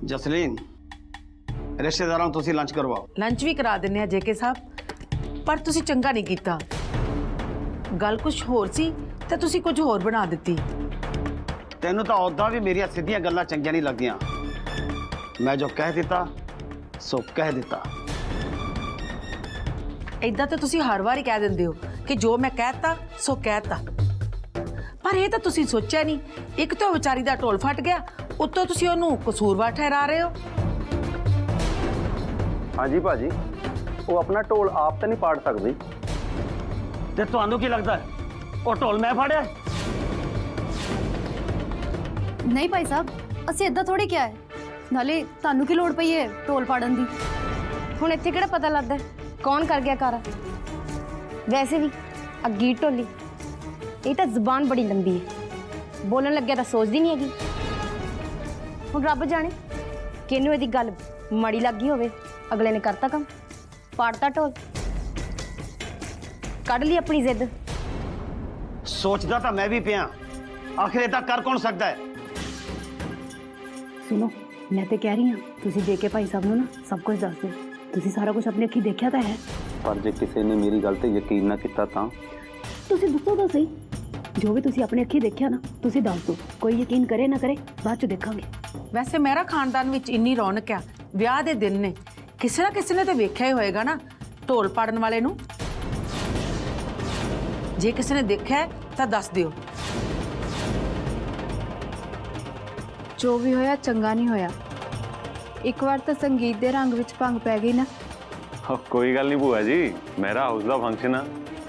ਜਸਲੀਨ ਰਿਸ਼ਤੇਦਾਰਾਂ ਨੂੰ ਤੁਸੀਂ ਲੰਚ ਕਰਵਾਓ। ਲੰਚ ਵੀ ਕਰਾ ਦਿੰਨੇ ਆ ਜੇਕੇ ਸਾਹਿਬ, ਪਰ ਤੁਸੀਂ ਚੰਗਾ ਨਹੀਂ ਕੀਤਾ। ਗੱਲ ਕੁਝ ਹੋਰ ਸੀ ਤੇ ਤੁਸੀਂ ਕੁਝ ਹੋਰ ਬਣਾ ਦਿੱਤੀ। ਤੈਨੂੰ ਤਾਂ ਉਦਾਂ ਵੀ ਮੇਰੀਆਂ ਸਿੱਧੀਆਂ ਗੱਲਾਂ ਚੰਗੀਆਂ ਨਹੀਂ ਲੱਗਦੀਆਂ। ਮੈਂ ਜੋ ਕਹਿ ਦਿੱਤਾ ਸੋ ਕਹਿ ਦਿੱਤਾ। ਇਦਾਂ ਤਾਂ ਤੁਸੀਂ ਹਰ ਵਾਰੀ ਕਹਿ ਦਿੰਦੇ ਹੋ ਕਿ ਜੋ ਮੈਂ ਕਹਿਤਾ ਸੋ ਕਹਿਤਾ, ਪਰ ਇਹ ਤਾਂ ਤੁਸੀਂ ਸੋਚਿਆ ਨਹੀਂ। ਇੱਕ ਤਾਂ ਵਿਚਾਰੀ ਦਾ ਢੋਲ ਫਟ ਗਿਆ, ਉੱਤੋਂ ਤੁਸੀਂ ਉਹਨੂੰ ਕਸੂਰਵਾਰ ਠਹਿਰਾ ਰਹੇ ਹੋ। ਹਾਂਜੀ ਭਾਜੀ, ਉਹ ਆਪਣਾ ਢੋਲ ਆਪ ਤਾਂ ਨਹੀਂ ਪਾੜ ਸਕਦੀ। ਤੇ ਤੁਹਾਨੂੰ ਕੀ ਲੱਗਦਾ ਉਹ ਢੋਲ ਮੈਂ ਫਾੜਿਆ? ਨਹੀਂ ਭਾਈ ਸਾਹਿਬ, ਅਸੀਂ ਇਦਾਂ ਥੋੜੀ ਕਿਹਾ ਹੈ। ਨਾਲੇ ਤੁਹਾਨੂੰ ਕੀ ਲੋੜ ਪਈ ਹੈ ਢੋਲ ਪਾੜਨ ਦੀ? ਹੁਣ ਇੱਥੇ ਕਿਹੜਾ ਪਤਾ ਲੱਗਦਾ ਕੌਣ ਕਰ ਗਿਆ ਘਰ। ਵੈਸੇ ਵੀ ਅੱਗੀ ਢੋਲੀ ਇਹ ਤਾਂ ਜ਼ੁਬਾਨ ਬੜੀ ਲੰਬੀ ਹੈ, ਬੋਲਣ ਲੱਗਿਆ ਤਾਂ ਸੋਚਦੀ ਨਹੀਂ ਹੈਗੀ। ਹੁਣ ਰੱਬ ਜਾਣੇ ਕਿਹਨੂੰ ਇਹਦੀ ਗੱਲ ਮਾੜੀ ਲੱਗੀ ਹੋਵੇ, ਅਗਲੇ ਨੇ ਕਰਤਾ ਕੰਮ, ਪਾੜਤਾ ਢੋਲ, ਕੱਢ ਲਈ ਆਪਣੀ ਜ਼ਿੱਦ। ਸੋਚਦਾ ਤਾਂ ਮੈਂ ਵੀ ਪਿਆ, ਆਖਿਰ ਇਹਦਾ ਕਰ ਕੌਣ ਸਕਦਾ ਹੈ? ਸੁਣੋ, ਮੈਂ ਤੇ ਕਹਿ ਰਹੀ ਹਾਂ ਤੁਸੀਂ ਦੇ ਕੇ ਭਾਈ ਸਾਹਿਬ ਨੂੰ ਨਾ ਸਭ ਕੁਝ ਦੱਸ ਦਿਓ। ਤੁਸੀਂ ਸਾਰਾ ਕੁਝ ਆਪਣੀ ਅੱਖੀਂ ਦੇਖਿਆ ਤਾਂ ਹੈ। ਪਰ ਜੇ ਕਿਸੇ ਨੇ ਮੇਰੀ ਗੱਲ ਤੇ ਯਕੀਨ ਨਾ ਕੀਤਾ ਤਾਂ ਤੁਸੀਂ ਦੱਸੋ ਤਾਂ ਸਹੀ। ਜੋ ਵੀ ਤੁਸੀਂ ਆਪਣੀ ਅੱਖੀਂ ਦੇਖਿਆ ਨਾ ਤੁਸੀਂ ਦੱਸ ਦਿਓ। ਕੋਈ ਯਕੀਨ ਕਰੇ ਨਾ ਕਰੇ ਬਾਅਦ ਚ ਦੇਖਾਂਗੇ। ਵੈਸੇ ਮੇਰਾ ਖਾਨਦਾਨ ਵਿੱਚ ਇੰਨੀ ਰੌਣਕ ਆ, ਵਿਆਹ ਦੇ ਦਿਨ ਨੇ, ਕਿਸੇ ਨਾ ਕਿਸੇ ਨੇ ਤਾਂ ਵੇਖਿਆ ਹੀ ਹੋਏਗਾ ਨਾ ਢੋਲ ਪਾੜਨ ਵਾਲੇ ਨੂੰ। ਜੇ ਕਿਸੇ ਨੇ ਦੇਖਿਆ ਤਾਂ ਦੱਸ ਦਿਓ। ਜੋ ਵੀ ਹੋਇਆ ਚੰਗਾ ਨਹੀਂ ਹੋਇਆ। ਇੱਕ ਵਾਰ ਤਾਂ ਸੰਗੀਤ ਦੇ ਰੰਗ ਵਿੱਚ ਭੰਗ ਪੈ ਗਈ ਨਾ। ਕੋਈ ਗੱਲ ਨਹੀਂ ਭੂਆ ਜੀ, ਮੇਰਾ ਹਾਊਸ ਦਾ ਫੰਕਸ਼ਨ ਆ,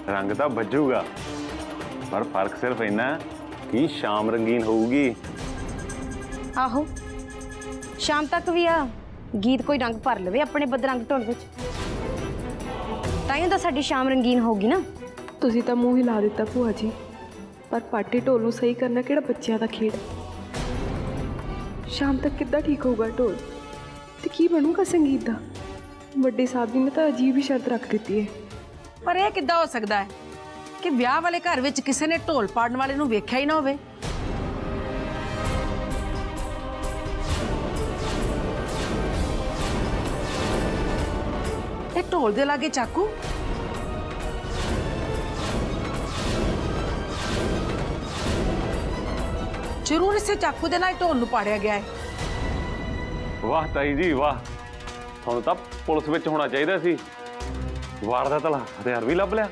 ਰੰਗ ਤਾਂ ਵੱਜੂਗਾ। ਪਰ ਫਰਕ ਸਿਰਫ ਇੰਨਾ ਕਿ ਸ਼ਾਮ ਰੰਗੀਨ ਹੋਊਗੀ। ਆਹੋ, ਸ਼ਾਮ ਤੱਕ ਵੀ ਆ ਗੀਤ ਕੋਈ ਰੰਗ ਭਰ ਲਵੇ ਆਪਣੇ ਬਦਰੰਗ ਢੋਲ ਵਿੱਚ, ਤਾਂ ਹੀ ਤਾਂ ਸਾਡੀ ਸ਼ਾਮ ਰੰਗੀਨ ਹੋਊਗੀ ਨਾ। ਤੁਸੀਂ ਤਾਂ ਮੂੰਹ ਹਿਲਾ ਦਿੱਤਾ ਭੂਆ ਜੀ, ਪਰ ਪਾਟੀ ਢੋਲ ਨੂੰ ਸਹੀ ਕਰਨਾ ਕਿਹੜਾ ਬੱਚਿਆਂ ਦਾ ਖੇਡ। ਸ਼ਾਮ ਤੱਕ ਕਿੱਦਾਂ ਠੀਕ ਹੋਊਗਾ ਢੋਲ, ਤੇ ਕੀ ਬਣੂਗਾ ਸੰਗੀਤ ਦਾ? ਵੱਡੇ ਸਾਹਿਬ ਜੀ ਨੇ ਤਾਂ ਅਜੀਬ ਹੀ ਸ਼ਰਤ ਰੱਖ ਦਿੱਤੀ ਹੈ। ਪਰ ਇਹ ਕਿੱਦਾਂ ਹੋ ਸਕਦਾ ਹੈ ਕਿ ਵਿਆਹ ਵਾਲੇ ਘਰ ਵਿੱਚ ਕਿਸੇ ਨੇ ਢੋਲ ਪਾੜਨ ਵਾਲੇ ਨੂੰ ਵੇਖਿਆ ਹੀ ਨਾ ਹੋਵੇ? ਇਹ ਢੋਲ ਦੇ ਲਾਗੇ ਚਾਕੂ, ਜ਼ਰੂਰ ਇਸੇ ਚਾਕੂ ਦੇ ਨਾਲ ਢੋਲ ਨੂੰ ਪਾੜਿਆ ਗਿਆ ਹੈ। ਵਾਹ ਤਾਈ ਜੀ ਵਾਹ, ਤੁਹਾਨੂੰ ਤਾਂ ਪੁਲਿਸ ਵਿੱਚ ਹੋਣਾ ਚਾਹੀਦਾ ਸੀ। ਵਾਰਦਾਤ ਵਾਲਾ ਹਥਿਆਰ ਵੀ ਲੱਭ ਲਿਆ।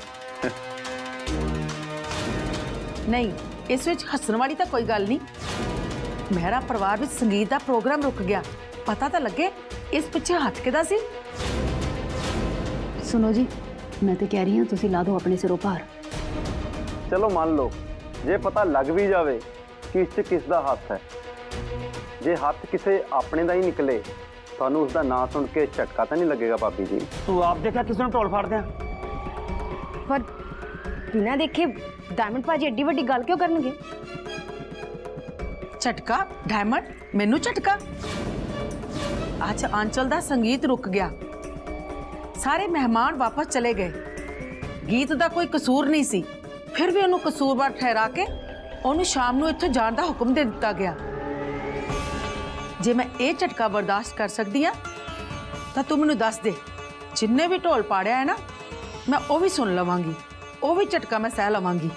ਨਹੀਂ, ਇਸ ਵਿੱਚ ਹੱਸਣ ਵਾਲੀ ਤਾਂ ਕੋਈ ਗੱਲ ਨਹੀਂ। ਮਹਿਰਾ ਪਰਿਵਾਰ ਵਿੱਚ ਸੰਗੀਤ ਦਾ ਪ੍ਰੋਗਰਾਮ ਰੁਕ ਗਿਆ, ਪਤਾ ਤਾਂ ਲੱਗੇ ਇਸ ਪਿੱਛੇ ਹੱਥ ਕਿਹਦਾ ਸੀ। ਸੁਣੋ ਜੀ, ਮੈਂ ਤੇ ਕਹਿ ਰਹੀ ਹਾਂ ਤੁਸੀਂ ਲਾ ਦਿਓ ਆਪਣੇ ਸਿਰੋਂ ਭਾਰ। ਚਲੋ ਮੰਨ ਲਓ ਜੇ ਪਤਾ ਲੱਗ ਵੀ ਜਾਵੇ ਕਿ ਇਸ 'ਚ ਕਿਸ ਦਾ ਹੱਥ ਹੈ, ਜੇ ਹੱਥ ਕਿਸੇ ਆਪਣੇ ਦਾ ਹੀ ਨਿਕਲੇ, ਤੁਹਾਨੂੰ ਉਸ ਦਾ ਨਾਂ ਸੁਣ ਕੇ ਝਟਕਾ ਤਾਂ ਨਹੀਂ ਲੱਗੇਗਾ ਭਾਬੀ ਜੀ? ਤੂੰ ਆਪ ਦੇਖਿਆ ਕਿਸ ਨੂੰ ਢੋਲ ਫਾੜਦੇ ਆ? ਪਰ ਬਿਨਾਂ ਦੇਖੇ ਡਾਇਮੰਡ ਭਾਜੀ ਏਡੀ ਵੱਡੀ ਗੱਲ ਕਿਉਂ ਕਰਨਗੇ? ਝਟਕਾ? ਡਾਇਮੰਡ ਮੈਨੂੰ ਝਟਕਾ? ਅੱਜ ਆਂਚਲ ਦਾ ਸੰਗੀਤ ਰੁਕ ਗਿਆ, ਸਾਰੇ ਮਹਿਮਾਨ ਵਾਪਸ ਚਲੇ ਗਏ। ਗੀਤ ਦਾ ਕੋਈ ਕਸੂਰ ਨਹੀਂ ਸੀ, ਫਿਰ ਵੀ ਉਹਨੂੰ ਕਸੂਰਵਾਰ ਠਹਿਰਾ ਕੇ ਉਹਨੂੰ ਸ਼ਾਮ ਨੂੰ ਇੱਥੋਂ ਜਾਣ ਦਾ ਹੁਕਮ ਦੇ ਦਿੱਤਾ ਗਿਆ। ਜੇ ਮੈਂ ਇਹ ਝਟਕਾ ਬਰਦਾਸ਼ਤ ਕਰ ਸਕਦੀ ਆ ਤਾਂ ਤੂੰ ਮੈਨੂੰ ਦੱਸ ਦੇ, ਜਿੰਨੇ ਵੀ ਢੋਲ ਪਾੜਿਆ ਹੈ ਨਾ, ਮੈਂ ਉਹ ਵੀ ਸੁਣ ਲਵਾਂਗੀ, ਉਹ ਵੀ ਝਟਕਾ ਮੈਂ ਸਹਿ ਲਵਾਂਗੀ।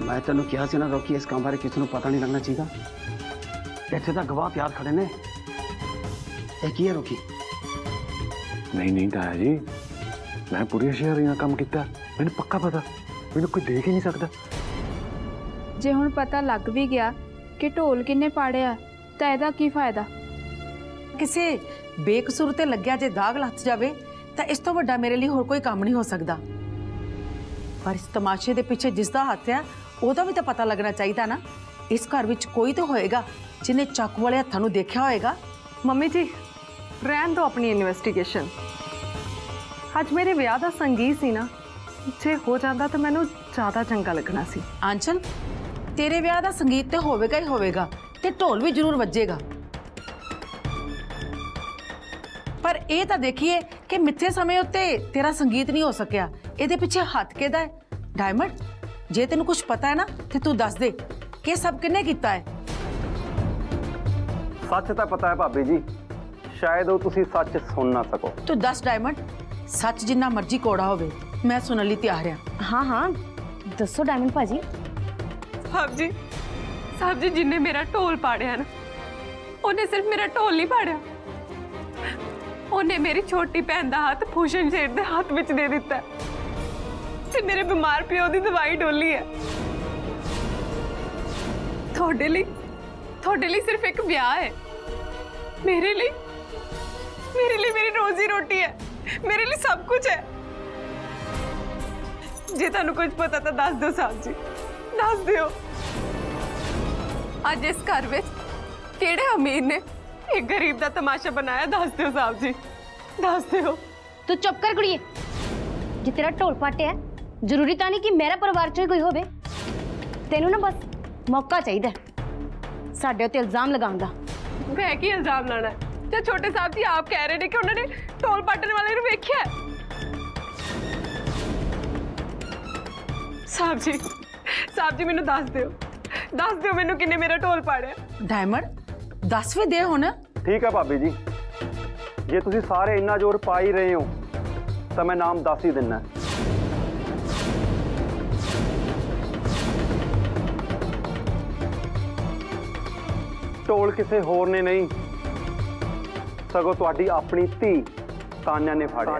ਮੈਂ ਤੈਨੂੰ ਕਿਹਾ ਸੀ ਨਾ ਰੋਕੀ, ਇਸ ਕੰਮ ਬਾਰੇ ਕਿਸੇ ਨੂੰ ਪਤਾ ਨਹੀਂ ਲੱਗਣਾ ਚਾਹੀਦਾ। ਇੱਥੇ ਤਾਂ ਗਵਾਹ ਤਿਆਰ ਖੜੇ ਨੇ। ਇਹ ਕੀ ਹੈ ਰੋਕੀ? ਨਹੀਂ ਤਾਇਆ ਜੀ, ਮੈਂ ਪੂਰੀ ਹੁਸ਼ਿਆਰੀ ਨਾਲ ਕੰਮ ਕੀਤਾ, ਮੈਨੂੰ ਪੱਕਾ ਪਤਾ, ਮੈਨੂੰ ਕੋਈ ਦੇਖ ਹੀ ਨਹੀਂ ਸਕਦਾ। ਜੇ ਹੁਣ ਪਤਾ ਲੱਗ ਵੀ ਗਿਆ ਕਿ ਢੋਲ ਕਿੰਨੇ ਪਾੜਿਆ ਤਾਂ ਇਹਦਾ ਕੀ ਫਾਇਦਾ? ਕਿਸੇ ਬੇਕਸੂਰ ਤੇ ਲੱਗਿਆ ਜੇ ਦਾਗ ਲੱਥ ਜਾਵੇ ਤਾਂ ਇਸ ਤੋਂ ਵੱਡਾ ਮੇਰੇ ਲਈ ਹੋਰ ਕੋਈ ਕੰਮ ਨਹੀਂ ਹੋ ਸਕਦਾ। ਪਰ ਇਸ ਤਮਾਸ਼ੇ ਦੇ ਪਿੱਛੇ ਜਿਸ ਦਾ ਹੱਥ ਆ, ਉਹਦਾ ਵੀ ਤਾਂ ਪਤਾ ਲੱਗਣਾ ਚਾਹੀਦਾ ਨਾ। ਇਸ ਘਰ ਵਿੱਚ ਕੋਈ ਤਾਂ ਹੋਏਗਾ ਜਿਹਨੇ ਚਾਕੂ ਵਾਲੇ ਹੱਥਾਂ ਨੂੰ ਦੇਖਿਆ ਹੋਏਗਾ। ਮੰਮੀ ਜੀ, ਰਹਿਣ ਦਿਓ ਆਪਣੀ ਇਨਵੈਸਟੀਗੇਸ਼ਨ। ਅੱਜ ਮੇਰੇ ਵਿਆਹ ਦਾ ਸੰਗੀਤ ਸੀ ਨਾ, ਜੇ ਹੋ ਜਾਂਦਾ ਤਾਂ ਮੈਨੂੰ ਜ਼ਿਆਦਾ ਚੰਗਾ ਲੱਗਣਾ ਸੀ। ਆਂਚਲ, ਤੇਰੇ ਵਿਆਹ ਦਾ ਸੰਗੀਤ ਤੇ ਹੋਵੇਗਾ ਹੀ ਹੋਵੇਗਾ, ਤੇ ਢੋਲ ਵੀ ਜ਼ਰੂਰ ਵੱਜੇਗਾ। ਪਰ ਇਹ ਤਾਂ ਦੇਖੀਏ ਕਿ ਮਿੱਥੇ ਸਮੇਂ ਉੱਤੇ ਤੇਰਾ ਸੰਗੀਤ ਨਹੀਂ ਹੋ ਸਕਿਆ, ਇਹਦੇ ਪਿੱਛੇ ਹੱਥ ਕਿਹਦਾ ਹੈ? ਡਾਇਮੰਡ, ਜੇ ਤੈਨੂੰ ਕੁਝ ਪਤਾ ਹੈ ਨਾ ਤੇ ਤੂੰ ਦੱਸ ਦੇ ਕਿ ਸਭ ਕਿੰਨੇ ਕੀਤਾ ਹੈ। ਸੱਚ ਤਾਂ ਪਤਾ ਹੈ ਭਾਬੀ ਜੀ, ਸ਼ਾਇਦ ਉਹ ਤੁਸੀਂ ਸੱਚ ਸੁਣ ਨਾ ਸਕੋ। ਤੂੰ ਦੱਸ ਡਾਇਮੰਡ, ਸੱਚ ਜਿੰਨਾ ਮਰਜ਼ੀ ਕੋੜਾ ਹੋਵੇ ਮੈਂ ਸੁਣਨ ਲਈ ਤਿਆਰ ਆ। ਹਾਂ ਹਾਂ ਦੱਸੋ ਡਾਇਮੰਡ ਭਾਜੀ। ਸਾਹਿਬ ਜੀ ਜਿੰਨੇ ਮੇਰਾ ਢੋਲ ਪਾੜਿਆ ਨਾ, ਉਹਨੇ ਸਿਰਫ ਮੇਰਾ ਢੋਲ ਨਹੀਂ ਪਾੜਿਆ, ਉਹਨੇ ਮੇਰੀ ਛੋਟੀ ਭੈਣ ਦਾ ਹੱਥ ਭੂਸ਼ਣ ਸ਼ੇਰ ਦੇ ਹੱਥ ਵਿੱਚ ਦੇ ਦਿੱਤਾ ਤੇ ਮੇਰੇ ਬਿਮਾਰ ਪਿਓ ਦੀ ਦਵਾਈ ਡੋਲੀ ਹੈ। ਤੁਹਾਡੇ ਲਈ ਸਿਰਫ ਇੱਕ ਵਿਆਹ ਹੈ, ਮੇਰੇ ਲਈ ਮੇਰੀ ਰੋਜ਼ੀ ਰੋਟੀ ਹੈ, ਮੇਰੇ ਲਈ ਸਭ ਕੁਝ ਹੈ। ਜੇ ਤੁਹਾਨੂੰ ਕੁਝ ਪਤਾ ਤਾਂ ਦੱਸ ਦਿਓ ਸਾਹਿਬ ਜੀ, ਦੱਸ ਦਿਓ। ਅੱਜ ਇਸ ਘਰ ਵਿੱਚ ਕਿਹੜੇ ਅਮੀਰ ਨੇ ਇੱਕ ਗਰੀਬ ਦਾ ਤਮਾਸ਼ਾ ਬਣਾਇਆ, ਦੱਸ ਦਿਓ ਸਾਹਿਬ ਜੀ, ਦੱਸ ਦਿਓ। ਤੂੰ ਚੁੱਪ ਕਰ ਕੁੜੀਏ। ਜੇ ਤੇਰਾ ਢੋਲ ਪਾਟਿਆ ਹੈ, ਜ਼ਰੂਰੀ ਤਾਂ ਨਹੀਂ ਕਿ ਮੇਰਾ ਪਰਿਵਾਰ ਚੋਂ ਹੀ ਕੋਈ ਹੋਵੇ। ਤੈਨੂੰ ਨਾ ਬਸ ਮੌਕਾ ਚਾਹੀਦਾ ਸਾਡੇ ਉੱਤੇ ਇਲਜ਼ਾਮ ਲਗਾਉਣ ਦਾ। ਮੈਂ ਕੀ ਇਲਜ਼ਾਮ ਲਾਣਾ ਹੈ? ਤੇ ਛੋਟੇ ਸਾਹਿਬ ਜੀ ਆਪ ਕਹਿ ਰਹੇ ਨੇ ਕਿ ਉਹਨਾਂ ਨੇ ਢੋਲ ਪਾਟਣ ਵਾਲੇ ਨੂੰ ਵੇਖਿਆ ਹੈ। ਸਾਹਿਬ ਜੀ ਮੈਨੂੰ ਦੱਸ ਦਿਓ ਮੈਨੂੰ ਕਿੰਨੇ ਮੇਰਾ ਢੋਲ ਪਾੜਿਆ। ਡਾਇਮੰਡ ਦੱਸ ਵੀ ਦੇ ਹੁਣ। ਠੀਕ ਹੈ ਭਾਬੀ ਜੀ, ਜੇ ਤੁਸੀਂ ਸਾਰੇ ਇੰਨਾ ਜ਼ੋਰ ਪਾ ਹੀ ਰਹੇ ਹੋ ਤਾਂ ਮੈਂ ਨਾਮ ਦੱਸ ਹੀ ਦਿੰਨਾ। ਢੋਲ ਕਿਸੇ ਹੋਰ ਨੇ ਨਹੀਂ, ਸਗੋਂ ਤੁਹਾਡੀ ਆਪਣੀ ਧੀ ਤਾਨਿਆ ਨੇ ਫਾੜਿਆ।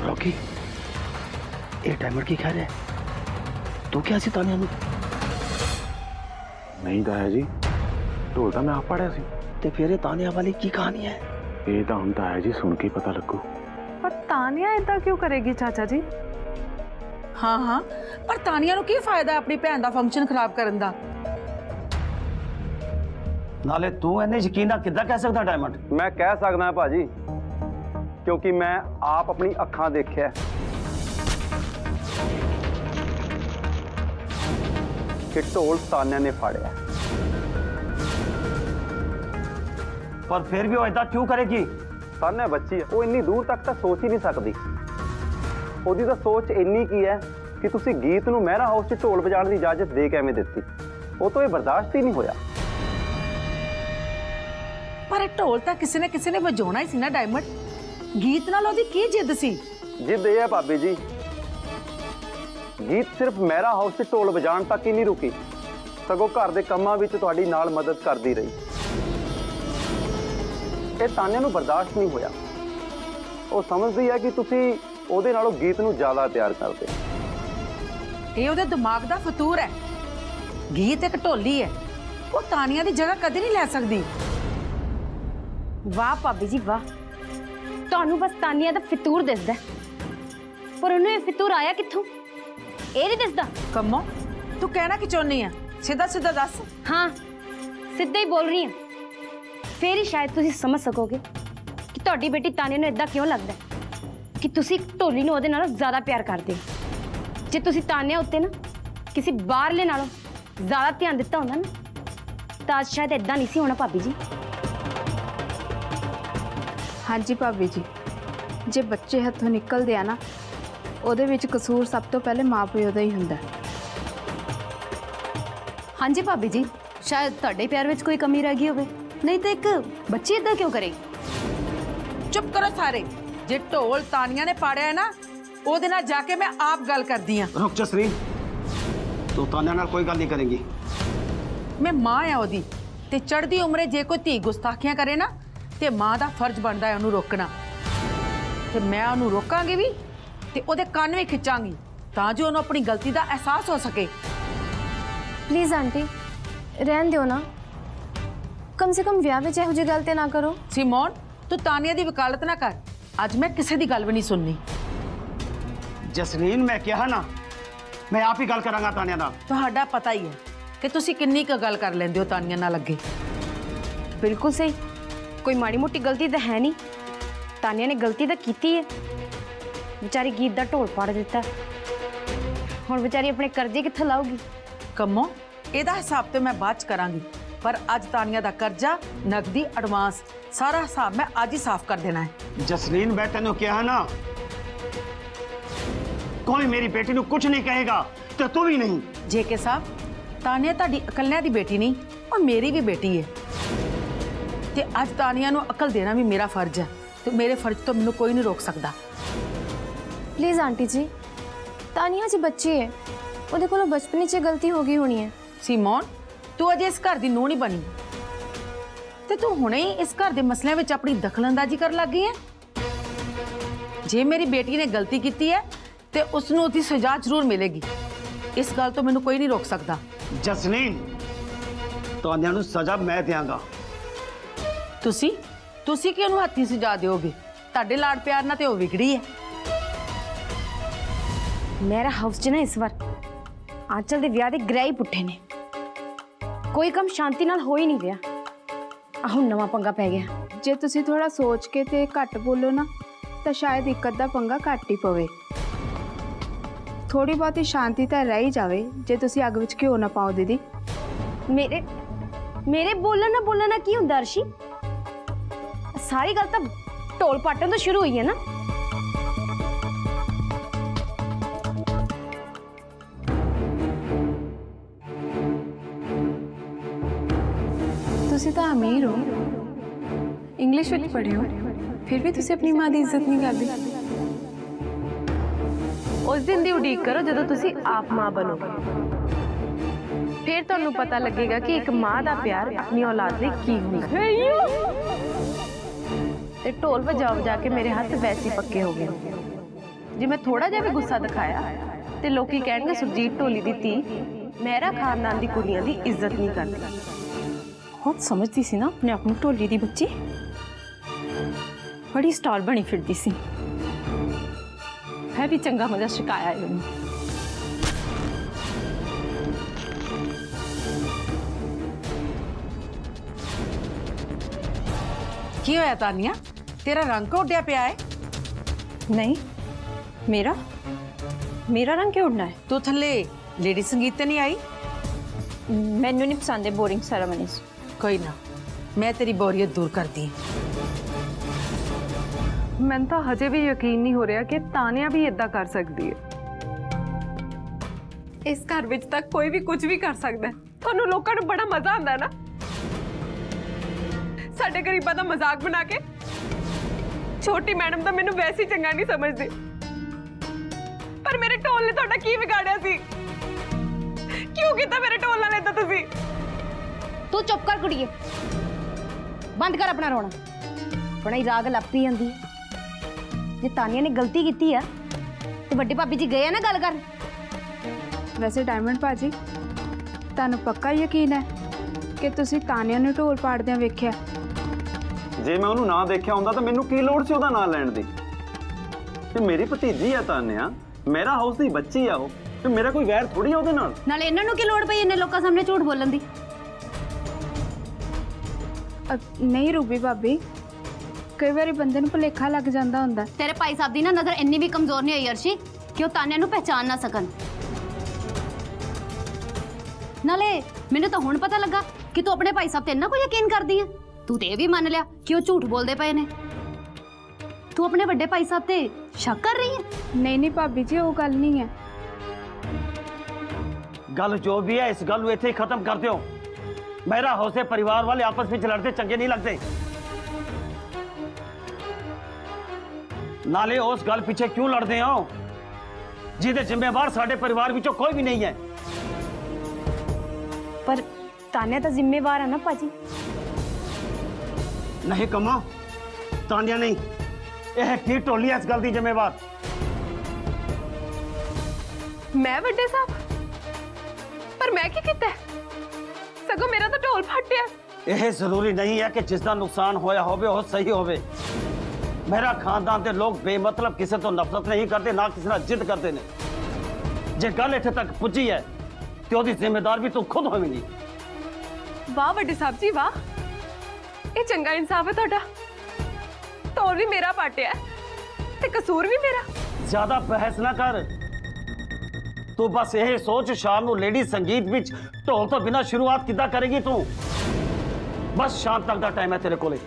ਰੌਕੀ, ਇਹ ਡਾਇਮੰਡ ਕੀ ਕਹਿ ਰਿਹਾ? ਤੂੰ ਕਿਹਾ ਸੀ ਤਾਨੀਆ ਨੂੰ? ਨਹੀਂ ਤਾਇਆ ਜੀ, ਢੋਲ ਤਾਂ ਮੈਂ ਆਪ ਪੜਿਆ ਸੀ। ਤੇ ਫਿਰ ਇਹ ਤਾਨੀਆ ਵਾਲੀ ਕੀ ਕਹਾਣੀ ਹੈ? ਇਹ ਤਾਂ ਹੁਣ ਤਾਇਆ ਜੀ ਸੁਣ ਕੇ ਪਤਾ ਲੱਗੂ। ਪਰ ਤਾਨੀਆ ਇਦਾਂ ਕਿਉਂ ਕਰੇਗੀ ਚਾਚਾ ਜੀ? ਹਾਂ ਪਰ ਤਾਨੀਆ ਨੂੰ ਕੀ ਫਾਇਦਾ ਆਪਣੀ ਭੈਣ ਦਾ ਫੰਕਸ਼ਨ ਖਰਾਬ ਕਰਨ ਦਾ? ਨਾਲੇ ਤੂੰ ਇਹਨੇ ਯਕੀਨ ਨਾਲ ਕਿੱਦਾਂ ਕਹਿ ਸਕਦਾ ਡਾਇਮੰਡ? ਮੈਂ ਕਹਿ ਸਕਦਾ ਹਾਂ ਭਾਜੀ, ਕਿਉਂਕਿ ਮੈਂ ਆਪ ਆਪਣੀ ਅੱਖਾਂ ਦੇਖਿਆ ਕਿ ਢੋਲ ਤਾਨਿਆ ਨੇ ਫਾੜਿਆ। ਪਰ ਫਿਰ ਵੀ ਉਹ ਏਦਾਂ ਕਿਉਂ ਕਰੇਗੀ? ਤਾਨਿਆ ਬੱਚੀ ਹੈ, ਉਹ ਇੰਨੀ ਦੂਰ ਤੱਕ ਤਾਂ ਸੋਚ ਹੀ ਨਹੀਂ ਸਕਦੀ। ਉਹਦੀ ਤਾਂ ਸੋਚ ਇੰਨੀ ਕੀ ਹੈ ਕਿ ਤੁਸੀਂ ਗੀਤ ਨੂੰ ਮਹਿਰਾ ਹਾਊਸ 'ਚ ਢੋਲ ਵਜਾਉਣ ਦੀ ਇਜਾਜ਼ਤ ਦੇ ਕਿਵੇਂ ਦਿੱਤੀ? ਉਹ ਤੋਂ ਇਹ ਬਰਦਾਸ਼ਤ ਹੀ ਨਹੀਂ ਹੋਇਆ। ਪਰ ਇਹ ਢੋਲ ਤਾਂ ਕਿਸੇ ਨੇ ਵਜਾਉਣਾ ਹੀ ਸੀ ਨਾ ਡਾਇਮੰਡ। ਗੀਤ ਨਾਲ ਉਹਦੀ ਕੀ ਜਿੱਦ ਸੀ? ਜਿੱਦ ਇਹ ਹੈ ਭਾਬੀ ਜੀ, ਗੀਤ ਸਿਰਫ ਮਹਿਰਾ ਹਾਊਸ 'ਚ ਢੋਲ ਵਜਾਉਣ ਤੱਕ ਹੀ ਨਹੀਂ ਰੁਕੀ, ਸਗੋਂ ਘਰ ਦੇ ਕੰਮਾਂ ਵਿੱਚ ਤੁਹਾਡੀ ਨਾਲ ਮਦਦ ਕਰਦੀ ਰਹੀ। ਇਹ ਤਾਨਿਆ ਨੂੰ ਬਰਦਾਸ਼ਤ ਨਹੀਂ ਹੋਇਆ। ਉਹ ਸਮਝਦੀ ਹੈ ਕਿ ਤੁਸੀਂ ਉਹਦੇ ਨਾਲੋਂ ਗੀਤ ਨੂੰ ਜ਼ਿਆਦਾ ਪਿਆਰ ਕਰਦੇ। ਇਹ ਉਹਦੇ ਦਿਮਾਗ ਦਾ ਫਤੂਰ ਹੈ। ਗੀਤ ਇੱਕ ਢੋਲੀ ਹੈ, ਉਹ ਤਾਨੀਆ ਦੀ ਜਗ੍ਹਾ ਕਦੇ ਨਹੀਂ ਲੈ ਸਕਦੀ। ਵਾਹ ਭਾਬੀ ਜੀ ਵਾਹ, ਤੁਹਾਨੂੰ ਬਸ ਤਾਨੀਆ ਦਾ ਫਿਤੂਰ ਦਿਸਦਾ, ਪਰ ਉਹਨੂੰ ਇਹ ਫਿਤੂਰ ਆਇਆ ਕਿੱਥੋਂ ਇਹ ਨਹੀਂ ਦਿਸਦਾ। ਕੰਮੋ, ਤੂੰ ਕਹਿਣਾ ਕਿ ਚਾਹੁੰਦੀ ਆ? ਸਿੱਧਾ ਦੱਸ। ਹਾਂ ਸਿੱਧਾ ਹੀ ਬੋਲ ਰਹੀ ਹਾਂ, ਫੇਰ ਹੀ ਸ਼ਾਇਦ ਤੁਸੀਂ ਸਮਝ ਸਕੋਗੇ ਕਿ ਤੁਹਾਡੀ ਬੇਟੀ ਤਾਨੀਆ ਨੂੰ ਇਦਾਂ ਕਿਉਂ ਲੱਗਦਾ ਕਿ ਤੁਸੀਂ ਢੋਲੀ ਨੂੰ ਉਹਦੇ ਨਾਲੋਂ ਜ਼ਿਆਦਾ ਪਿਆਰ ਕਰਦੇ ਹੋ। ਜੇ ਤੁਸੀਂ ਤਾਨੀਆ ਉੱਤੇ ਨਾ ਕਿਸੇ ਬਾਹਰਲੇ ਨਾਲੋਂ ਜ਼ਿਆਦਾ ਧਿਆਨ ਦਿੱਤਾ ਹੁੰਦਾ ਨਾ ਤਾਂ ਅੱਜ ਸ਼ਾਇਦ ਇਦਾਂ ਨਹੀਂ ਸੀ ਹੋਣਾ ਭਾਬੀ ਜੀ। ਹਾਂਜੀ ਭਾਬੀ ਜੀ, ਜੇ ਬੱਚੇ ਹੱਥੋਂ ਨਿਕਲਦੇ ਆ ਨਾ, ਉਹਦੇ ਵਿੱਚ ਕਸੂਰ ਸਭ ਤੋਂ ਪਹਿਲੇ ਮਾਂ-ਪਿਓ ਦਾ ਹੀ ਹੁੰਦਾ। ਹਾਂਜੀ ਭਾਬੀ ਜੀ, ਸ਼ਾਇਦ ਤੁਹਾਡੇ ਪਿਆਰ ਵਿੱਚ ਕੋਈ ਕਮੀ ਰਹਿ ਗਈ ਹੋਵੇ, ਨਹੀਂ ਤਾਂ ਇੱਕ ਬੱਚੀ ਇਦਾਂ ਕਿਉਂ ਕਰੇਗੀ? ਚੁੱਪ ਕਰੋ ਸਾਰੇ। ਜੇ ਢੋਲ ਤਾਨੀਆ ਨੇ ਪਾੜਿਆ ਹੈ ਨਾ, ਉਹਦੇ ਨਾਲ ਜਾ ਕੇ ਮੈਂ ਆਪ ਗੱਲ ਕਰਦੀ ਆ। ਰੁਕ ਜਸਰੀਨ, ਤੂੰ ਤਾਨੀਆ ਨਾਲ ਕੋਈ ਗੱਲ ਨਹੀਂ ਕਰੇਗੀ। ਮੈਂ ਮਾਂ ਆ ਉਹਦੀ, ਤੇ ਚੜ੍ਹਦੀ ਉਮਰੇ ਜੇ ਕੋਈ ਧੀ ਗੁਸਤਾਖੀਆਂ ਕਰੇ ਨਾ, ਤੇ ਮਾਂ ਦਾ ਫਰਜ਼ ਬਣਦਾ ਹੈ ਉਹਨੂੰ ਰੋਕਣਾ। ਤੇ ਮੈਂ ਉਹਨੂੰ ਰੋਕਾਂਗੀ ਵੀ, ਤੇ ਉਹਦੇ ਕੰਨ ਵੀ ਖਿੱਚਾਂਗੀ ਤਾਂ ਜੋ ਉਹਨੂੰ ਆਪਣੀ ਗਲਤੀ ਦਾ ਅਹਿਸਾਸ ਹੋ ਸਕੇ। प्लीज़ आंटी रहन दो ना, कम से कम विआह में ਇਹੋ ਜਿਹੀ ਗੱਲ ਤੇ ਨਾ ਕਰੋ। ਸਿਮੋਨ, ਤੂੰ ਤਾਨੀਆ ਦੀ ਵਕਾਲਤ ਨਾ ਕਰ। ਅੱਜ ਮੈਂ ਕਿਸੇ ਦੀ ਗੱਲ ਵੀ ਨਹੀਂ ਸੁਣਨੀ। ਜਸਲੀਨ, ਮੈਂ ਕਿਹਾ ਨਾ, ਮੈਂ ਆਪ ਹੀ ਗੱਲ ਕਰਾਂਗਾ ਤਾਨੀਆ ਨਾਲ। ਤੁਹਾਡਾ ਪਤਾ ਹੀ ਹੈ ਕਿ ਤੁਸੀਂ ਕਿੰਨੀ ਕੁ ਗੱਲ ਕਰ ਲੈਂਦੇ ਹੋ ਤਾਨੀਆ ਨਾਲ ਅੱਗੇ। ਬਿਲਕੁਲ ਸਹੀ, ਕੋਈ ਮਾੜੀ ਮੋਟੀ ਗਲਤੀ ਤਾਂ ਹੈ ਨਹੀਂ। ਤਾਨੀਆ ਨੇ ਗਲਤੀ ਤਾਂ ਕੀਤੀ ਹੈ, ਵਿਚਾਰੀ ਗੀਤ ਦਾ ਢੋਲ ਪਾੜ ਦਿੱਤਾ। ਹੁਣ ਵਿਚਾਰੀ ਆਪਣੇ ਕਰਜ਼ੇ ਕਿੱਥੋਂ ਲਾਊਗੀ? ਕੰਮੋ, ਇਹਦਾ ਹਿਸਾਬ ਤੇ ਮੈਂ ਬਾਅਦ ਚ ਕਰਾਂਗੀ, ਪਰ ਅੱਜ ਤਾਨੀਆ ਦਾ ਕਰਜ਼ਾ, ਨਗਦੀ, ਐਡਵਾਂਸ ਸਾਰਾ ਹਿਸਾਬ ਮੈਂ ਅੱਜ ਹੀ ਸਾਫ਼ ਕਰ ਦੇਣਾ ਹੈ। जसलीन मैं तेन कहा ना, कोई मेरी बेटी ਨੂੰ कुछ नहीं कहेगा तो तू भी नहीं। ਜੇਕੇ ਸਾਹਿਬ, ਤਾਨੀਆ ਤੁਹਾਡੀ ਇਕੱਲਿਆਂ ਦੀ ਬੇਟੀ ਨਹੀਂ, ਉਹ ਮੇਰੀ ਵੀ ਬੇਟੀ ਹੈ ਤੇ ਅੱਜ ਤਾਨੀਆ ਨੂੰ ਅਕਲ ਦੇਣਾ ਵੀ ਮੇਰਾ ਫਰਜ਼ ਹੈ ਤੇ ਮੇਰੇ ਫਰਜ਼ ਤੋਂ ਮੈਨੂੰ ਕੋਈ ਨਹੀਂ ਰੋਕ ਸਕਦਾ। प्लीज़ आंटी जी, तानिया जी बच्ची है, ਉਹਦੇ ਕੋਲੋਂ ਬਚਪਨ 'ਚ ਗਲਤੀ ਹੋ ਗਈ ਹੋਣੀ ਹੈ। ਸੀਮੋਨ, ਤੂੰ ਅਜੇ ਇਸ ਘਰ ਦੀ ਨੂੰਹ ਨਹੀਂ ਬਣੀ ਤੇ ਤੂੰ ਹੁਣੇ ਹੀ ਇਸ ਘਰ ਦੇ ਮਸਲਿਆਂ ਵਿੱਚ ਆਪਣੀ ਦਖਲਅੰਦਾਜ਼ੀ ਕਰਨ ਲੱਗ ਗਈ ਹੈ। ਜੇ ਮੇਰੀ ਬੇਟੀ ਨੇ ਗਲਤੀ ਕੀਤੀ ਹੈ ਤੇ ਉਸ ਨੂੰ ਉਹਦੀ ਸਜ਼ਾ ਜ਼ਰੂਰ ਮਿਲੇਗੀ। ਇਸ ਗੱਲ ਤੋਂ ਮੈਨੂੰ ਕੋਈ ਨਹੀਂ ਰੋਕ ਸਕਦਾ। ਜਸਲੀਨ, ਤਾਨਿਆ ਨੂੰ ਸਜ਼ਾ ਮੈਂ ਦਿਆਂਗਾ। ਤੁਸੀਂ ਕਿ ਉਹਨੂੰ ਹੱਥੀਂ ਸਜ਼ਾ ਦਿਓਗੇ? ਤੁਹਾਡੇ ਲਾਡ ਪਿਆਰ ਨਾਲ ਤੇ ਉਹ ਵਿਗੜੀ ਹੈ। मेरा हाउस च ना इस बार आंचल दे विआह दे ग्रह ही पुट्ठे ने, कोई काम शांति नाल हो ही नहीं रहा। हुण नवां पंगा पै गया। ਜੇ ਤੁਸੀਂ ਥੋੜਾ ਸੋਚ ਕੇ ਤੇ ਘੱਟ ਬੋਲੋ ਨਾ ਤਾਂ ਸ਼ਾਇਦ ਇੱਕ ਅੱਧਾ ਪੰਗਾ ਘੱਟ ਹੀ ਪਵੇ। ਥੋੜੀ ਬਹੁਤੀ ਸ਼ਾਂਤੀ ਤਾਂ ਰਹਿ ਹੀ ਜਾਵੇ ਜੇ ਤੁਸੀਂ ਅੱਗ ਵਿੱਚ ਘਿਓ ਨਾ ਪਾਓ ਦੀਦੀ। मेरे बोलना की हुंदा अर्शी? सारी गल तां ढोल पाटन तो शुरू हुई है ना। ਤੁਸੀਂ ਤਾਂ ਅਮੀਰ ਹੋ, ਇੰਗਲਿਸ਼ ਵਿੱਚ ਪੜ੍ਹੇ ਹੋ, ਫਿਰ ਵੀ ਤੁਸੀਂ ਆਪਣੀ ਮਾਂ ਦੀ ਇੱਜ਼ਤ ਨਹੀਂ ਕਰਦੇ। ਉਸ ਦਿਨ ਦੀ ਉਡੀਕ ਕਰੋ ਜਦੋਂ ਤੁਸੀਂ ਆਪ ਮਾਂ ਬਣੋਗੇ। ਫਿਰ ਤੁਹਾਨੂੰ ਪਤਾ ਲੱਗੇਗਾ ਕਿ ਇੱਕ ਮਾਂ ਦਾ ਪਿਆਰ ਆਪਣੀ ਔਲਾਦ ਲਈ ਕੀ ਹੁੰਦਾ ਹੈ। ਤੇ ਢੋਲ ਵਜਾ ਕੇ ਮੇਰੇ ਹੱਥ ਵੈਸੇ ਹੀ ਪੱਕੇ ਹੋ ਗਏ। ਜੇ ਮੈਂ ਥੋੜਾ ਜਿਹਾ ਵੀ ਗੁੱਸਾ ਦਿਖਾਇਆ ਤੇ ਲੋਕੀ ਕਹਿਣਗੇ ਸੁਰਜੀਤ ਢੋਲੀ ਦੀ ਧੀ ਮੇਰਾ ਖਾਨਦਾਨ ਦੀ ਕੁੜੀਆਂ ਦੀ ਇੱਜ਼ਤ ਨਹੀਂ ਕਰਦੀ। बहुत समझती सी ना अपने आप में ढोली दी बच्ची, बड़ी स्टार बनी फिरती सी। है भी चंगा मजा शिकाया है उन्हें। ਕੀ ਹੋਇਆ ਤਾਨੀਆ? ਤੇਰਾ ਰੰਗ ਕਿਉਂ ਉੱਡਿਆ ਪਿਆ ਹੈ? नहीं मेरा रंग क्यों उड़ना है? ਤੂੰ ਥੱਲੇ ਲੇਡੀ ਸੰਗੀਤ ਤੇ ਨਹੀਂ ਆਈ? मैनू नहीं पसंद है बोरिंग सेरेमनीज। ਕੋਈ ਨਾ, ਮੈਂ ਤੇਰੀ ਬੋਰੀਅਤ ਦੂਰ ਕਰਦੀ ਹਾਂ। ਮੈਨੂੰ ਤਾਂ ਹਜੇ ਵੀ ਯਕੀਨ ਨਹੀਂ ਹੋ ਰਿਹਾ ਕਿ ਤਾਨੀਆ ਵੀ ਇਦਾਂ ਕਰ ਸਕਦੀ ਹੈ। ਇਸ ਘਰ ਵਿੱਚ ਤਾਂ ਕੋਈ ਵੀ ਕੁਝ ਵੀ ਕਰ ਸਕਦਾ ਹੈ। ਤੁਹਾਨੂੰ ਲੋਕਾਂ ਨੂੰ ਬੜਾ ਮਜ਼ਾ ਆਉਂਦਾ ਹੈ ਨਾ ਸਾਡੇ ਗਰੀਬਾਂ ਦਾ ਮਜ਼ਾਕ ਬਣਾ ਕੇ। ਛੋਟੀ ਮੈਡਮ ਤਾਂ ਮੈਨੂੰ ਵੈਸੇ ਹੀ ਚੰਗਾ ਨਹੀਂ ਸਮਝਦੀ, ਪਰ ਮੇਰੇ ਢੋਲ ਨੇ ਤੁਹਾਡਾ ਕੀ ਵਿਗਾੜਿਆ ਸੀ? ਕਿਉਂ ਕੀਤਾ ਮੇਰੇ ਢੋਲ ਨਾਲ ਏਦਾਂ ਤੁਸੀਂ? तू चुप कर कुड़िए, बंद कर अपना रोना। बड़ा ही राग लपी आंदी। जे तानिया ने गलती की है तो बड़ी भाभी जी गए ना गल कर। ਵੈਸੇ ਡਾਇਮੰਡ ਭਾਜੀ, ਤੁਹਾਨੂੰ ਪੱਕਾ ਯਕੀਨ ਹੈ ਕਿ ਤੁਸੀਂ ਤਾਨੀਆ ਨੂੰ ਢੋਲ ਪਾੜਦਿਆਂ ਵੇਖਿਆ? ਜੇ ਮੈਂ ਉਹਨੂੰ ਨਾ ਦੇਖਿਆ ਹੁੰਦਾ ਤਾਂ ਮੈਨੂੰ ਕੀ ਲੋੜ ਸੀ ਉਹਦਾ ਨਾਂ ਲੈਣ ਦੀ? ਤੇ ਮੇਰੀ ਭਤੀਜੀ ਆ ਤਾਨਿਆ, ਮੇਰਾ ਹਾਊਸ ਦੀ ਬੱਚੀ ਆ ਉਹ, ਤੇ ਮੇਰਾ ਕੋਈ ਵੈਰ ਥੋੜੀ ਆ ਉਹਦੇ ਨਾਲ। नाले इन्हां नूं की लोड़ पई इन्ने लोकां सामने झूठ बोलन दी? ਨਹੀਂ ਰੂਬੀ ਭਾਬੀ, ਕਈ ਵਾਰੀ ਬੰਦੇ ਨੂੰ ਭੁਲੇਖਾ ਲੱਗ ਜਾਂਦਾ ਹੁੰਦਾ। तेरे भाई साहब दी ना नजर इन्नी भी कमजोर नहीं हुई अर्शी कि वो तानिया नूं पहचान ना सकन। नाले मैनूं तो हुण पता लगा कि तू अपने भाई साहब ते इन्ना कोई यकीन करदी है। तू ते भी मान लिया कि वो झूठ बोलदे पए ने। तू अपने बड़े भाई साहब ते शक कर रही है? ਨਹੀਂ ਭਾਬੀ ਜੀ, ਉਹ ਗੱਲ ਨਹੀਂ ਹੈ। गल जो भी है इस गल इत्थे ही खत्म कर दियो। मेरा हौसे परिवार वाले आपस में लड़ते चंगे नहीं लगते। नाले उस गल पीछे क्यों लड़ते हो जिहदे जिम्मेवार साडे परिवार विचों कोई भी नहीं है। पर तानिया तो जिम्मेवार है ना पाजी। नहीं कमा, तानिया नहीं, यह की टोली है इस गल दी जिम्मेवार। मैं ਵੱਡੇ ਸਾਹਿਬ? पर मैं की कीता है? सगों मेरा तो ढोल फटिया। यह जरूरी नहीं है कि जिसका नुकसान होया होवे वो सही होवे। मेरा खानदान के लोग बेमतलब किसी तो नफरत नहीं करते, ना किसी नाल जिद करते ने। जे गल इत्थे तक पुजी है तो ओदी जिम्मेदार भी तू खुद होवेगी। वाह ਵੱਡੇ ਸਾਹਿਬ जी वाह, ये चंगा इंसाफ है ਤੁਹਾਡਾ। ਢੋਲ ਵੀ ਮੇਰਾ ਪਾਟਿਆ ਤੇ ਕਸੂਰ ਵੀ ਮੇਰਾ। ज्यादा बहस ना कर, तू बस यही सोच शाम ਨੂੰ लेडी संगीत विच ढोल तो बिना शुरुआत किदा करेगी तू? बस शाम तक दा टाइम है तेरे कोले।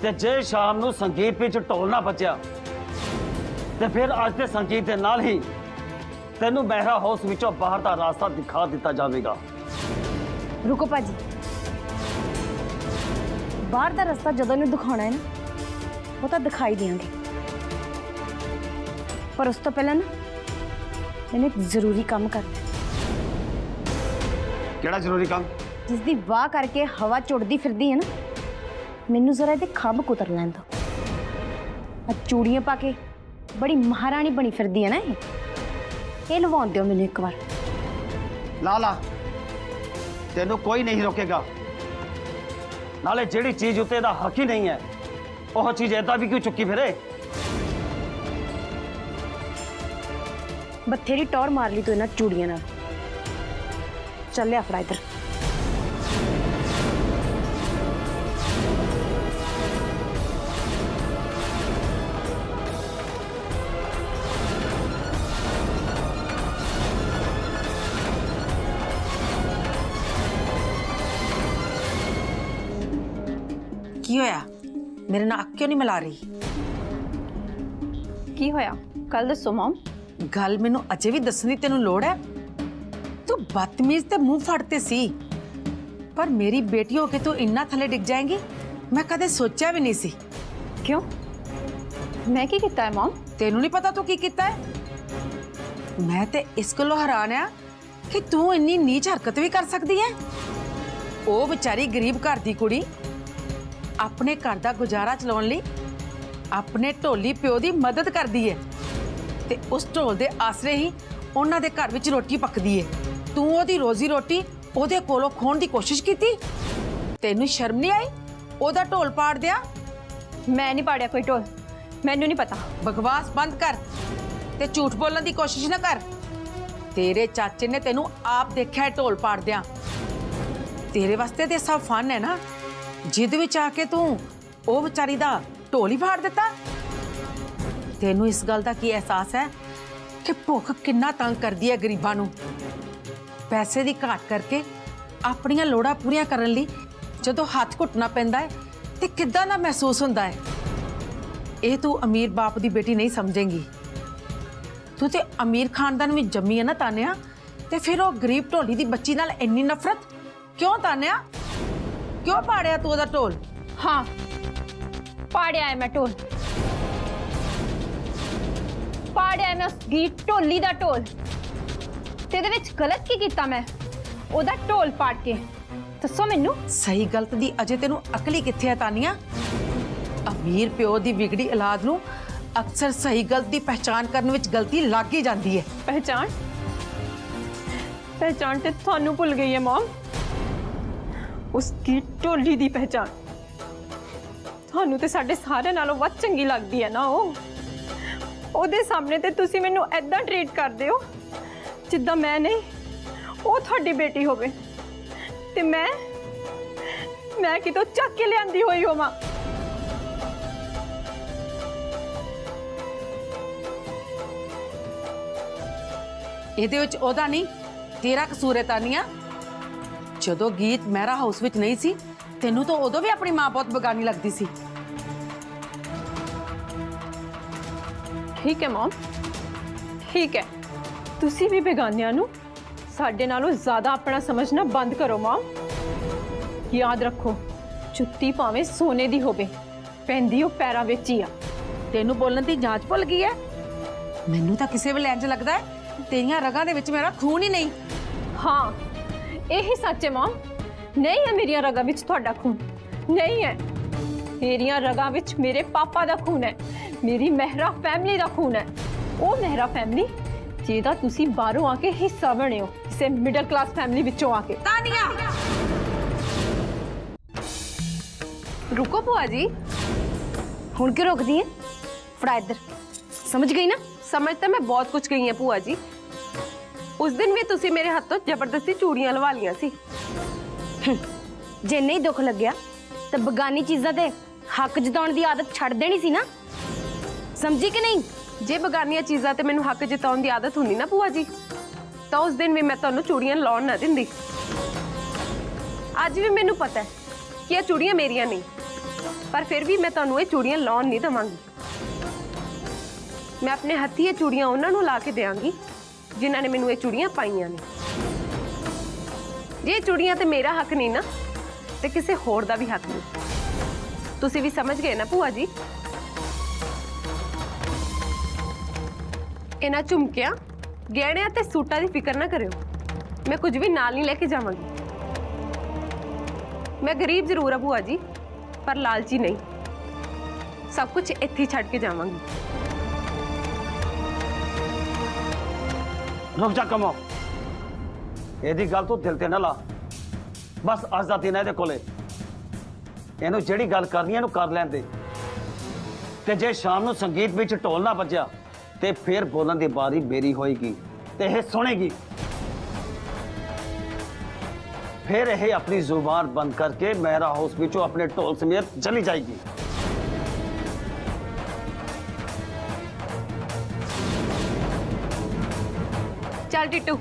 ਤੇ ਜੇ ਸ਼ਾਮ ਨੂੰ ਸੰਗੀਤ ਵਿੱਚ ਢੋਲ ਨਾ ਬਚਿਆ ਤੇ ਫਿਰ ਅੱਜ ਦੇ ਸੰਗੀਤ ਦੇ ਨਾਲ ਹੀ ਤੈਨੂੰ ਮਹਿਰਾ ਹਾਊਸ ਵਿੱਚੋਂ ਬਾਹਰ ਦਾ ਰਾਸਤਾ ਦਿਖਾ ਦਿੱਤਾ ਜਾਵੇਗਾ। ਰੁਕੋ ਭਾਜੀ, ਬਾਹਰ ਦਾ ਰਸਤਾ ਜਦੋਂ ਇਹਨੂੰ ਦਿਖਾਉਣਾ ਹੈ ਨਾ ਉਹ ਤਾਂ ਦਿਖਾਈ ਦਿਆਂਗੇ, ਪਰ ਉਸ ਤੋਂ ਪਹਿਲਾਂ ਨਾ ਮੈਨੂੰ ਇੱਕ ਜ਼ਰੂਰੀ ਕੰਮ ਕਰਨਾ ਹੈ। ਕਿਹੜਾ ਜ਼ਰੂਰੀ ਕੰਮ? ਜਿਸ ਦੀ ਵਾਹ ਕਰਕੇ ਹਵਾ ਚੁੜਦੀ ਫਿਰਦੀ ਹੈ ਨਾ, ਮੈਨੂੰ ਜ਼ਰਾ ਇਹਦੇ ਖੰਭ ਕੁਤਰ ਲੈਣ ਦਿਓ। ਆ ਚੂੜੀਆਂ ਪਾ ਕੇ ਬੜੀ ਮਹਾਰਾਣੀ ਬਣੀ ਫਿਰਦੀ ਹੈ ਨਾ, ਇਹ ਲਵਾਉਣ ਦਿਓ ਮੈਨੂੰ ਇੱਕ ਵਾਰ। ਲਾ ਲਾ, ਤੈਨੂੰ ਕੋਈ ਨਹੀਂ ਰੋਕੇਗਾ। ਨਾਲੇ ਜਿਹੜੀ ਚੀਜ਼ ਉੱਤੇ ਇਹਦਾ ਹੱਕ ਹੀ ਨਹੀਂ ਹੈ ਉਹ ਚੀਜ਼ ਏਦਾਂ ਵੀ ਕਿਉਂ ਚੁੱਕੀ ਫਿਰੇ? ਬਥੇਰੀ ਟੌਰ ਮਾਰ ਲਈ ਤੂੰ ਇਹਨਾਂ ਚੂੜੀਆਂ ਨਾਲ। ਚੱਲ ਲਿਆ ਫੜਾ ਇੱਧਰ। ਕੀ ਹੋਇਆ? ਮੇਰੇ ਨਾਲ ਅੱਖ ਕਿਉਂ ਨਹੀਂ ਮਿਲਾ ਰਹੀ? ਕੀ ਹੋਇਆ? ਕੱਲ ਦੱਸੋ ਮਮ। ਗੱਲ ਮੈਨੂੰ ਅਜੇ ਵੀ ਦੱਸਣ ਦੀ ਤੈਨੂੰ ਲੋੜ ਹੈ? ਤੂੰ ਬਦਤਮੀਜ਼ ਤੇ ਮੂੰਹ ਫੜਤੇ ਸੀ, ਪਰ ਮੇਰੀ ਬੇਟੀ ਹੋ ਕੇ ਤੂੰ ਇੰਨਾ ਥੱਲੇ ਡਿੱਗ ਜਾਏਂਗੀ ਮੈਂ ਕਦੇ ਸੋਚਿਆ ਵੀ ਨਹੀਂ ਸੀ। ਕਿਉਂ? ਮੈਂ ਕੀ ਕੀਤਾ ਹੈ ਮਮ? ਤੈਨੂੰ ਨਹੀਂ ਪਤਾ ਤੂੰ ਕੀ ਕੀਤਾ ਹੈ? ਮੈਂ ਤੇ ਇਸ ਗੱਲੋਂ ਹੈਰਾਨ ਆ ਕਿ ਤੂੰ ਇੰਨੀ ਨੀਚ ਹਰਕਤ ਵੀ ਕਰ ਸਕਦੀ ਹੈ। ਉਹ ਵਿਚਾਰੀ ਗਰੀਬ ਘਰ ਦੀ ਕੁੜੀ ਆਪਣੇ ਘਰ ਦਾ ਗੁਜ਼ਾਰਾ ਚਲਾਉਣ ਲਈ ਆਪਣੇ ਢੋਲੀ ਪਿਓ ਦੀ ਮਦਦ ਕਰਦੀ ਹੈ ਤੇ ਉਸ ਢੋਲ ਦੇ ਆਸਰੇ ਹੀ ਉਹਨਾਂ ਦੇ ਘਰ ਵਿੱਚ ਰੋਟੀ ਪੱਕਦੀ ਹੈ। ਤੂੰ ਉਹਦੀ ਰੋਜ਼ੀ ਰੋਟੀ ਉਹਦੇ ਕੋਲੋਂ ਖੋਣ ਦੀ ਕੋਸ਼ਿਸ਼ ਕੀਤੀ। ਤੈਨੂੰ ਸ਼ਰਮ ਨਹੀਂ ਆਈ? ਉਹਦਾ ਢੋਲ ਪਾੜ ਦਿਆ। ਮੈਂ ਨਹੀਂ ਪਾੜਿਆ ਕੋਈ ਢੋਲ, ਮੈਨੂੰ ਨਹੀਂ ਪਤਾ। ਬਕਵਾਸ ਬੰਦ ਕਰ ਤੇ ਝੂਠ ਬੋਲਣ ਦੀ ਕੋਸ਼ਿਸ਼ ਨਾ ਕਰ। ਤੇਰੇ ਚਾਚੇ ਨੇ ਤੈਨੂੰ ਆਪ ਦੇਖਿਆ ਹੈ ਢੋਲ ਪਾੜਦਿਆਂ। ਤੇਰੇ ਵਾਸਤੇ ਤੇ ਸਭ ਫਨ ਹੈ ਨਾ, ਜਿੱਦ ਵਿੱਚ ਆ ਕੇ ਤੂੰ ਉਹ ਵਿਚਾਰੀ ਦਾ ਢੋਲ ਹੀ ਫਾੜ ਦਿੱਤਾ। ਤੈਨੂੰ ਇਸ ਗੱਲ ਦਾ ਕੀ ਅਹਿਸਾਸ ਹੈ ਕਿ ਭੁੱਖ ਕਿੰਨਾ ਤੰਗ ਕਰਦੀ ਹੈ ਗਰੀਬਾਂ ਨੂੰ? ਪੈਸੇ ਦੀ ਘਾਟ ਕਰਕੇ ਆਪਣੀਆਂ ਲੋੜਾਂ ਪੂਰੀਆਂ ਕਰਨ ਲਈ ਜਦੋਂ ਹੱਥ ਘੁੱਟਣਾ ਪੈਂਦਾ ਹੈ ਤੇ ਕਿੱਦਾਂ ਦਾ ਮਹਿਸੂਸ ਹੁੰਦਾ ਹੈ। ਇਹ ਤੂੰ ਅਮੀਰ ਬਾਪ ਦੀ ਬੇਟੀ ਨਹੀਂ ਸਮਝੇਂਗੀ। ਤੂੰ ਤੇ ਅਮੀਰ ਖਾਨਦਾਨ ਵਿੱਚ ਜੰਮੀ ਹੈ ਨਾ ਤਾਨਿਆ, ਤੇ ਫਿਰ ਉਹ ਗਰੀਬ ਢੋਲੀ ਦੀ ਬੱਚੀ ਨਾਲ ਇੰਨੀ ਨਫ਼ਰਤ ਕਿਉਂ ਤਾਨਿਆ? ਕਿਉਂ ਪਾੜਿਆ ਤੂੰ ਉਹਦਾ ਢੋਲ? ਹਾਂ, ਪਾੜਿਆ ਹੈ ਮੈਂ ਢੋਲ। ਪਾੜਿਆ ਹੈ ਮੈਂ ਉਸ ਗੀਤ ਢੋਲੀ ਦਾ ਢੋਲ। ਤੇ ਇਹਦੇ ਵਿੱਚ ਗਲਤ ਕੀ ਕੀਤਾ ਮੈਂ? ਉਹਦਾ ਢੋਲ ਪਾੜ ਕੇ ਦੱਸੋ ਮੈਨੂੰ। ਸਹੀ ਗਲਤ ਦੀ ਅਜੇ ਤੈਨੂੰ ਅਕਲ ਹੀ ਕਿੱਥੇ ਹੈ ਤਾਨੀਆ? ਅਮੀਰ ਪਿਓ ਦੀ ਵਿਗੜੀ ਔਲਾਦ ਨੂੰ ਅਕਸਰ ਸਹੀ ਗਲਤ ਦੀ ਪਹਿਚਾਣ ਕਰਨ ਵਿੱਚ ਗਲਤੀ ਲੱਗ ਹੀ ਜਾਂਦੀ ਹੈ। ਪਹਿਚਾਣ ਤੇ ਤੁਹਾਨੂੰ ਭੁੱਲ ਗਈ ਹੈ ਮਮ। ਉਸ ਦੀ ਢੋਲੀ ਦੀ ਪਹਿਚਾਣ ਤੁਹਾਨੂੰ ਤੇ ਸਾਡੇ ਸਾਰਿਆਂ ਨਾਲੋਂ ਵੱਧ ਚੰਗੀ ਲੱਗਦੀ ਹੈ ਨਾ। ਉਹਦੇ ਸਾਹਮਣੇ ਤੇ ਤੁਸੀਂ ਮੈਨੂੰ ਐਦਾਂ ਟ੍ਰੀਟ ਕਰਦੇ ਹੋ ਜਿੱਦਾਂ ਮੈਂ ਨਹੀਂ ਉਹ ਤੁਹਾਡੀ ਬੇਟੀ ਹੋਵੇ ਤੇ ਮੈਂ ਕਿਤੋਂ ਚੱਕ ਕੇ ਲਿਆਂਦੀ ਹੋਈ ਹੋਵਾਂ। ਇਹਦੇ ਵਿੱਚ ਉਹਦਾ ਨਹੀਂ ਤੇਰਾ ਕਸੂਰ ਹੈ ਤਾਨੀਆ। ਜਦੋਂ ਗੀਤ ਮਹਿਰਾ ਹਾਊਸ ਵਿੱਚ ਨਹੀਂ ਸੀ ਤੈਨੂੰ ਤਾਂ ਉਦੋਂ ਵੀ ਆਪਣੀ ਮਾਂ ਬਹੁਤ ਬਗਾਨੀ ਲੱਗਦੀ ਸੀ। ਠੀਕ ਹੈ ਮਮ, ਠੀਕ ਹੈ। ਤੁਸੀਂ ਵੀ ਬੇਗਾਨਿਆਂ ਨੂੰ ਸਾਡੇ ਨਾਲੋਂ ਜ਼ਿਆਦਾ ਆਪਣਾ ਸਮਝਣਾ ਬੰਦ ਕਰੋ ਮਮ। ਯਾਦ ਰੱਖੋ, ਜੁੱਤੀ ਭਾਵੇਂ ਸੋਨੇ ਦੀ ਹੋਵੇ, ਪੈਂਦੀ ਉਹ ਪੈਰਾਂ ਵਿੱਚ ਹੀ ਆ। ਤੈਨੂੰ ਬੋਲਣ ਦੀ ਜਾਂਚ ਭੁੱਲ ਗਈ ਹੈ? ਮੈਨੂੰ ਤਾਂ ਕਿਸੇ ਵੇਲੇ ਇੰਜ ਲੱਗਦਾ ਹੈ ਤੇਰੀਆਂ ਰਗਾਂ ਦੇ ਵਿੱਚ ਮੇਰਾ ਖੂਨ ਹੀ ਨਹੀਂ। ਹਾਂ, ਇਹੀ ਸੱਚ ਹੈ ਮਮ। ਨਹੀਂ ਹੈ ਮੇਰੀਆਂ ਰਗਾਂ ਵਿੱਚ ਤੁਹਾਡਾ ਖੂਨ, ਨਹੀਂ ਹੈ। ਮੇਰੀਆਂ ਰਗਾਂ ਵਿੱਚ ਮੇਰੇ ਪਾਪਾ ਦਾ ਖੂਨ ਹੈ, ਮੇਰੀ ਮਹਿਰਾ ਫੈਮਿਲੀ ਦਾ ਖੂਨ ਹੈ। ਉਹ ਮਹਿਰਾ ਫੈਮਿਲੀ ਜਿਹਦਾ ਤੁਸੀਂ ਬਾਹਰੋਂ ਆ ਕੇ ਹਿੱਸਾ ਬਣੇ ਹੋ, ਕਿਸੇ ਮਿਡਲ ਕਲਾਸ ਫੈਮਿਲੀ ਵਿੱਚੋਂ ਆ ਕੇ। ਤਾਨੀਆ ਰੁਕੋ ਭੂਆ ਜੀ। ਹੁਣ ਕਿਉਂ ਰੋਕਦੀ ਹੈ? ਫੜਾ ਇੱਧਰ। ਸਮਝ ਗਈ ਨਾ? ਸਮਝ ਤਾਂ ਮੈਂ ਬਹੁਤ ਕੁਝ ਗਈ ਹਾਂ ਭੂਆ ਜੀ। ਉਸ ਦਿਨ ਵੀ ਤੁਸੀਂ ਮੇਰੇ ਹੱਥੋਂ ਜ਼ਬਰਦਸਤੀ ਚੂੜੀਆਂ ਲਵਾ ਲੀਆਂ ਸੀ। ਜੇ ਨਹੀਂ ਦੁੱਖ ਲੱਗਿਆ ਤਾਂ ਬਗਾਨੀ ਚੀਜ਼ਾਂ ਤੇ ਹੱਕ ਜਤਾਉਣ ਦੀ ਆਦਤ ਛੱਡ ਦੇਣੀ ਸੀ ਨਾ। ਸਮਝੀ ਕਿ ਨਹੀਂ? ਜੇ ਬਗਾਨੀਆਂ ਚੀਜ਼ਾਂ ਤੇ ਮੈਨੂੰ ਹੱਕ ਜਤਾਉਣ ਦੀ ਆਦਤ ਹੁੰਦੀ ਨਾ ਭੂਆ ਜੀ, ਤਾਂ ਉਸ ਦਿਨ ਵੀ ਮੈਂ ਤੁਹਾਨੂੰ ਚੂੜੀਆਂ ਲਾਉਣ ਨਾ ਦਿੰਦੀ। ਅੱਜ ਵੀ ਮੈਨੂੰ ਪਤਾ ਹੈ ਕਿ ਇਹ ਚੂੜੀਆਂ ਮੇਰੀਆਂ ਨਹੀਂ, ਪਰ ਫਿਰ ਵੀ ਮੈਂ ਤੁਹਾਨੂੰ ਇਹ ਚੂੜੀਆਂ ਲਾਉਣ ਨਹੀਂ ਦਵਾਂਗੀ। ਮੈਂ ਆਪਣੇ ਹੱਥੀਂ ਇਹ ਚੂੜੀਆਂ ਉਹਨਾਂ ਨੂੰ ਲਾ ਕੇ ਦੇਵਾਂਗੀ ਜਿਨ੍ਹਾਂ ਨੇ ਮੈਨੂੰ ਇਹ ਚੂੜੀਆਂ ਪਾਈਆਂ ਨੇ। ਜੇ ਇਹ ਚੂੜੀਆਂ ਤੇ ਮੇਰਾ ਹੱਕ ਨਹੀਂ ਨਾ ਤੇ ਕਿਸੇ ਹੋਰ ਦਾ ਵੀ ਹੱਕ ਨਹੀਂ। ਤੁਸੀਂ ਵੀ ਸਮਝ ਗਏ ਨਾ ਭੂਆ ਜੀ? ਇਹਨਾਂ ਝੁਮਕਿਆਂ, ਗਹਿਣਿਆਂ ਤੇ ਸੂਟਾਂ ਦੀ ਫਿਕਰ ਨਾ ਕਰਿਓ, ਮੈਂ ਕੁਝ ਵੀ ਨਾਲ ਨਹੀਂ ਲੈ ਕੇ ਜਾਵਾਂਗੀ। ਮੈਂ ਗਰੀਬ ਜ਼ਰੂਰ ਆ ਭੂਆ ਜੀ, ਪਰ ਲਾਲਚੀ ਨਹੀਂ। ਸਭ ਕੁਝ ਇੱਥੇ ਹੀ ਛੱਡ ਕੇ ਜਾਵਾਂਗੀ। रुक जा कमो, ਇਹਦੀ ਗੱਲ ਤੂੰ ਦਿਲ ਤੇ ਨਾ ਲਾ। ਬਸ ਅੱਜ ਦਾ ਦਿਨ ਇਹਦੇ ਕੋਲੇ, ਇਹਨੂੰ ਜਿਹੜੀ ਗੱਲ ਕਰਨੀ ਇਹਨੂੰ ਕਰ ਲੈਣ ਦੇ। ਤੇ ਜੇ ਸ਼ਾਮ ਨੂੰ ਸੰਗੀਤ ਵਿੱਚ ਢੋਲ ਨਾ ਵੱਜਿਆ ਤੇ ਫਿਰ ਬੋਲਣ ਦੀ ਬਾਰੀ ਮੇਰੀ ਹੋਏਗੀ ਤੇ ਇਹ ਸੁਣੇਗੀ। फिर यह अपनी जुबान बंद करके मेहरा हाउस बिचो अपने ढोल समेत चली जाएगी। चल टिट्टू,